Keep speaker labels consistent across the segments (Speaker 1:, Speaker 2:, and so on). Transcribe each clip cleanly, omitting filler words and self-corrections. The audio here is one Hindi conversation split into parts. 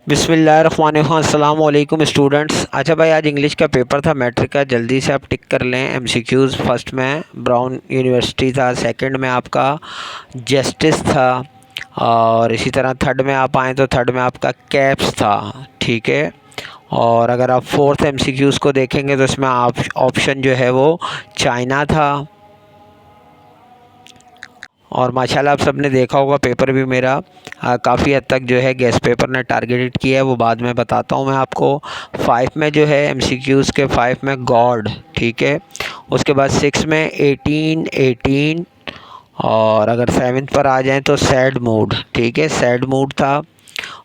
Speaker 1: बिस्मिल्लाहिर्रहमानिर्रहीम। अस्सलाम वालेकुम स्टूडेंट्स। अच्छा भाई, आज इंग्लिश का पेपर था मैट्रिक का, जल्दी से आप टिक कर लें एमसीक्यूज़। फर्स्ट में ब्राउन यूनिवर्सिटी था, सेकंड में आपका जस्टिस था, और इसी तरह थर्ड में आप आएँ तो थर्ड में आपका कैप्स था। ठीक है। और अगर आप फोर्थ एमसीक्यूज़ को देखेंगे तो इसमें आप ऑप्शन जो है वो चाइना था। और माशाल्लाह आप सबने देखा होगा पेपर भी मेरा काफ़ी हद तक जो है गेस्ट पेपर ने टारगेटेड किया है, वो बाद में बताता हूँ मैं आपको। 5 में जो है एमसीक्यूज़ के 5 में गॉड, ठीक है। उसके बाद 6 में 18 और अगर 7th पर आ जाएं तो सैड मूड, ठीक है, सैड मूड था।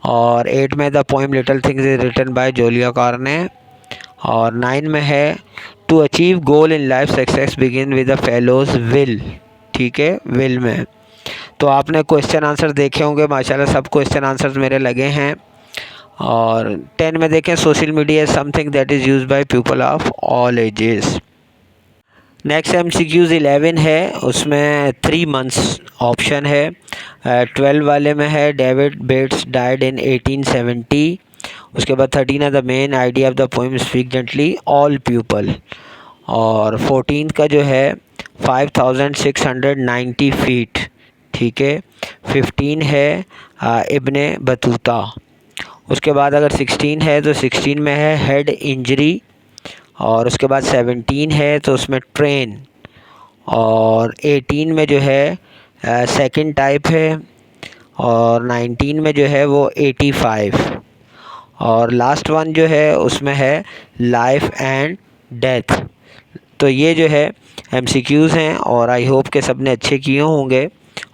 Speaker 1: और 8 में the poem little things is written by Julia Carney. और 9 में है to achieve goal in life success begin with the fellows will, ठीक है, विल में। तो आपने क्वेश्चन आंसर देखे होंगे, माशाल्लाह सब क्वेश्चन आंसर्स मेरे लगे हैं। और 10 में देखें social media is something that is used by people of all ages. Next MCQs 11 है, उसमें 3 मंथ्स ऑप्शन है। 12 वाले में है डेविड बेट्स डाइड इन 1870। उसके बाद 13 है the main idea of the poem speak gently all people. और 14 का जो है 5690 फीट, ठीक है। 15 है इब्ने बतूता। उसके बाद अगर 16 है तो 16 में है हेड इंजरी। और उसके बाद 17 है तो उसमें ट्रेन। और 18 में जो है सेकंड टाइप है। और 19 में जो है वो 85। और लास्ट वन जो है उसमें है लाइफ एंड डेथ। तो ये जो है एमसीक्यूज़ हैं और आई होप के सब ने अच्छे किए होंगे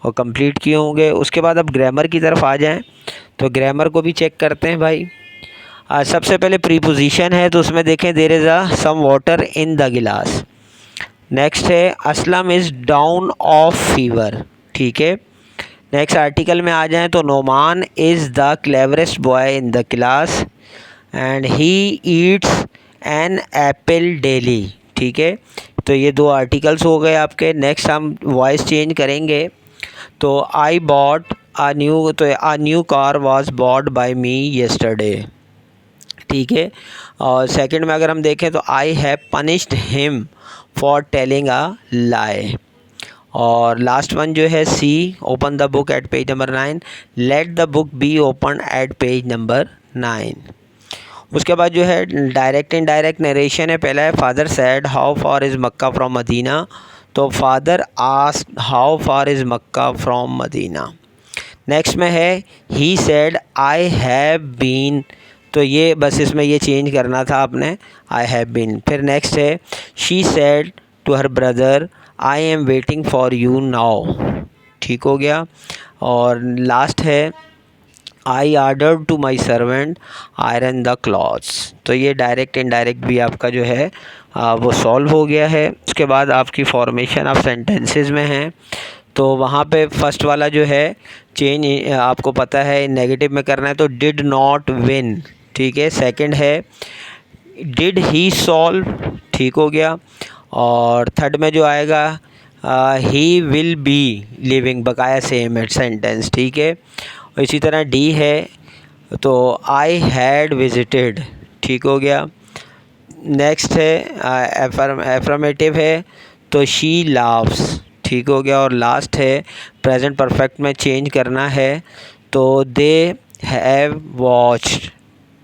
Speaker 1: और कंप्लीट किए होंगे। उसके बाद अब ग्रामर की तरफ आ जाएं तो ग्रामर को भी चेक करते हैं भाई। सबसे पहले प्रीपोजिशन है तो उसमें देखें there is a some water in the glass. Next है Aslam is down of fever, ठीक है। नेक्स्ट आर्टिकल में आ जाएं तो Noman is the cleverest boy in the class and he eats an apple daily, ठीक है। तो ये 2 आर्टिकल्स हो गए आपके। नेक्स्ट हम वॉइस चेंज करेंगे तो आई बॉट अ न्यू, तो a new car was bought by me yesterday, ठीक है। और सेकंड में अगर हम देखें तो I have punished him for telling a lie. और लास्ट वन जो है see open the book at page number 9, let the book be open at page number 9। उसके बाद जो है डायरेक्ट इनडायरेक्ट नरेशन है। पहला है father said how far is Mecca from Medina, तो father asked how far is Mecca from Medina. Next में है he said I have been, तो ये बस इसमें ये चेंज करना था आपने, आई हैव बीन। फिर नेक्स्ट है she said to her brother I am waiting for you now, ठीक हो गया। और लास्ट है I order to my servant iron the clothes. तो ये डायरेक्ट इनडायरेक्ट भी आपका जो है वो सॉल्व हो गया है। उसके बाद आपकी फॉर्मेशन ऑफ सेंटेंसेस में है तो वहाँ पे फर्स्ट वाला जो है चेंज आपको पता है नेगेटिव में करना है तो डिड नॉट विन, ठीक है। सेकंड है डिड ही सॉल्व, ठीक हो गया। और थर्ड में जो आएगा ही विल बी लिविंग, बकाया सेम है सेंटेंस, ठीक है। और इसी तरह डी है तो आई हैड विजिटेड, ठीक हो गया। नेक्स्ट है एफर्मेटिव है तो शी लाव्स, ठीक हो गया। और लास्ट है प्रेजेंट परफेक्ट में चेंज करना है तो दे हैव वॉच्ड,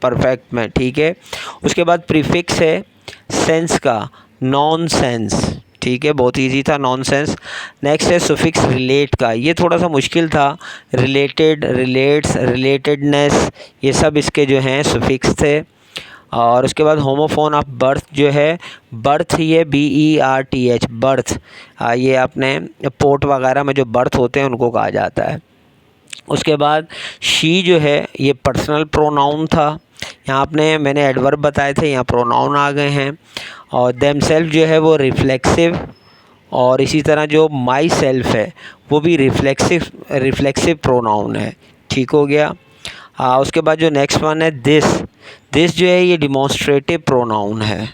Speaker 1: परफेक्ट में, ठीक है। उसके बाद प्रीफिक्स है सेंस का नॉन सेंस, ठीक है, बहुत इजी था नॉन सेंस। नेक्स्ट है सुफिक्स रिलेट का, ये थोड़ा सा मुश्किल था। रिलेटेड, रिलेट्स, रिलेटेडनेस, ये सब इसके जो हैं सुफिक्स थे। और उसके बाद होमोफोन ऑफ बर्थ जो है, बर्थ ये BERTH बर्थ, ये अपने पोर्ट वगैरह में जो बर्थ होते हैं उनको कहा जाता है। उसके बाद शी जो है ये पर्सनल प्रोनाउन था, यहाँ आपने मैंने एडवर्ब बताए थे, यहाँ प्रोनाउन आ गए हैं। और देमसेल्फ जो है वो रिफ्लेक्सिव, और इसी तरह जो माई सेल्फ है वो भी रिफ्लेक्सिव प्रोनाउन है, ठीक हो गया। उसके बाद जो नेक्स्ट वन है दिस जो है ये डिमॉन्स्ट्रेटिव प्रोनाउन है।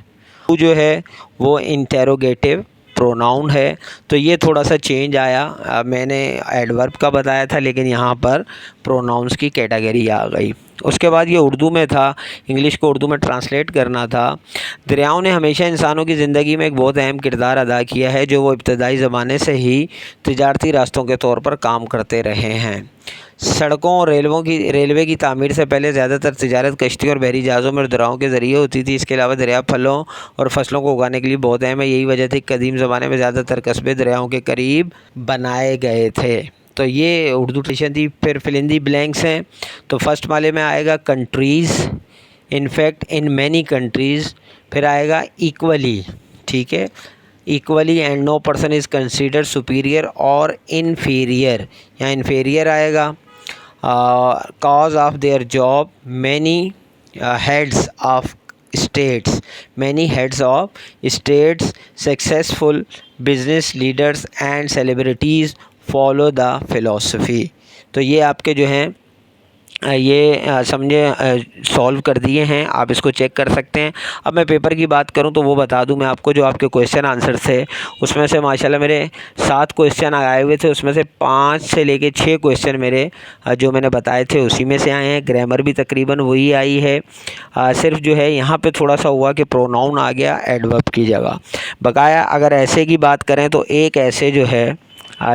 Speaker 1: टू जो है वो इंटेरोगेटिव प्रोनाउन है, तो ये थोड़ा सा चेंज आया। मैंने एडवर्ब का बताया था लेकिन यहाँ पर प्रोनाउंस की कैटेगरी आ गई। उसके बाद ये उर्दू में था, इंग्लिश को उर्दू में ट्रांसलेट करना था। दरियाओं ने हमेशा इंसानों की ज़िंदगी में एक बहुत अहम किरदार अदा किया है, जो वो इब्तदाई ज़माने से ही तिजारती रास्तों के तौर पर काम करते रहे हैं। सड़कों और रेलवे की तामीर से पहले ज़्यादातर तिजारत कश्तियों और बहरी जहाज़ों में और दरियाओं के ज़रिए होती थी। इसके अलावा दरिया फलों और फसलों को उगाने के लिए बहुत अहम है। यही वजह थी कदीम ज़माने में ज़्यादातर कस्बे दरियाओं के करीब बनाए गए थे। तो ये उर्दू ट्रेडिशन थी। फिर फिल इन दी ब्लैंक्स हैं, तो फर्स्ट वाले में आएगा countries, in fact in many countries. फिर आएगा इक्वली, ठीक है, equally and no person is considered superior और इन्फीरियर, यहाँ इन्फीरियर आएगा। cause of their job, many heads of states, successful business leaders and celebrities follow the philosophy। तो ये आपके जो हैं ये समझे सॉल्व कर दिए हैं, आप इसको चेक कर सकते हैं। अब मैं पेपर की बात करूं तो वो बता दूं मैं आपको, जो आपके क्वेश्चन आंसर थे उसमें से माशाल्लाह मेरे 7 क्वेश्चन आए हुए थे, उसमें से 5 से लेके 6 क्वेश्चन मेरे जो मैंने बताए थे उसी में से आए हैं। ग्रामर भी तकरीबन वही आई है, सिर्फ जो है यहाँ पे थोड़ा सा हुआ कि प्रोनाउन आ गया एडवर्ब की जगह। बकाया अगर ऐसे की बात करें तो एक ऐसे जो है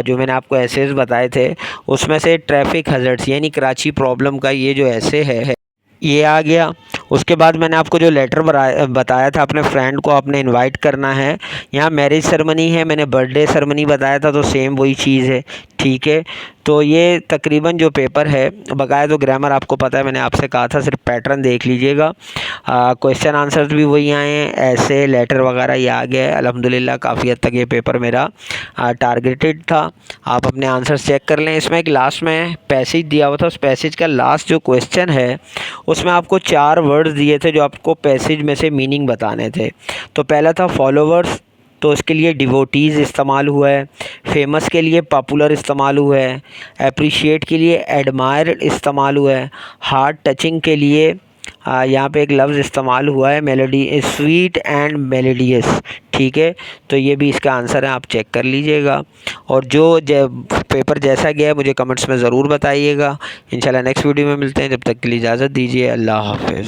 Speaker 1: जो मैंने आपको एसेज बताए थे उसमें से ट्रैफिक हज़ार्ड्स यानी कराची प्रॉब्लम का ये जो ऐसे है ये आ गया। उसके बाद मैंने आपको जो लेटर बताया था अपने फ्रेंड को आपने इनवाइट करना है, यहाँ मैरिज सेरेमनी है, मैंने बर्थडे सेरेमनी बताया था तो सेम वही चीज़ है, ठीक है। तो ये तकरीबन जो पेपर है, बकाया तो ग्रामर आपको पता है, मैंने आपसे कहा था सिर्फ पैटर्न देख लीजिएगा। क्वेश्चन आंसर्स भी वही आए हैं, ऐसे लेटर वगैरह ये आ गया है। अल्हम्दुलिल्लाह काफ़ी हद तक ये पेपर मेरा टारगेटेड था। आप अपने आंसर्स चेक कर लें। इसमें एक लास्ट में पैसेज दिया हुआ था, उस पैसेज का लास्ट जो क्वेश्चन है उसमें आपको 4 वर्ड्स दिए थे जो आपको पैसेज में से मीनिंग बताने थे। तो पहला था फॉलोवर्स, तो इसके लिए डिवोटीज़ इस्तेमाल हुआ है। फेमस के लिए पॉपुलर इस्तेमाल हुआ है। अप्रिशिएट के लिए एडमायर इस्तेमाल हुआ है। हार्ट टचिंग के लिए यहाँ पे एक लफ्ज़ इस्तेमाल हुआ है मेलोडी, स्वीट एंड मेलोडियस, ठीक है। तो ये भी इसका आंसर है, आप चेक कर लीजिएगा। और जो पेपर जैसा गया है मुझे कमेंट्स में ज़रूर बताइएगा। इंशाल्लाह नेक्स्ट वीडियो में मिलते हैं, जब तक के लिए इजाज़त दीजिए, अल्लाह हाफ़िज़।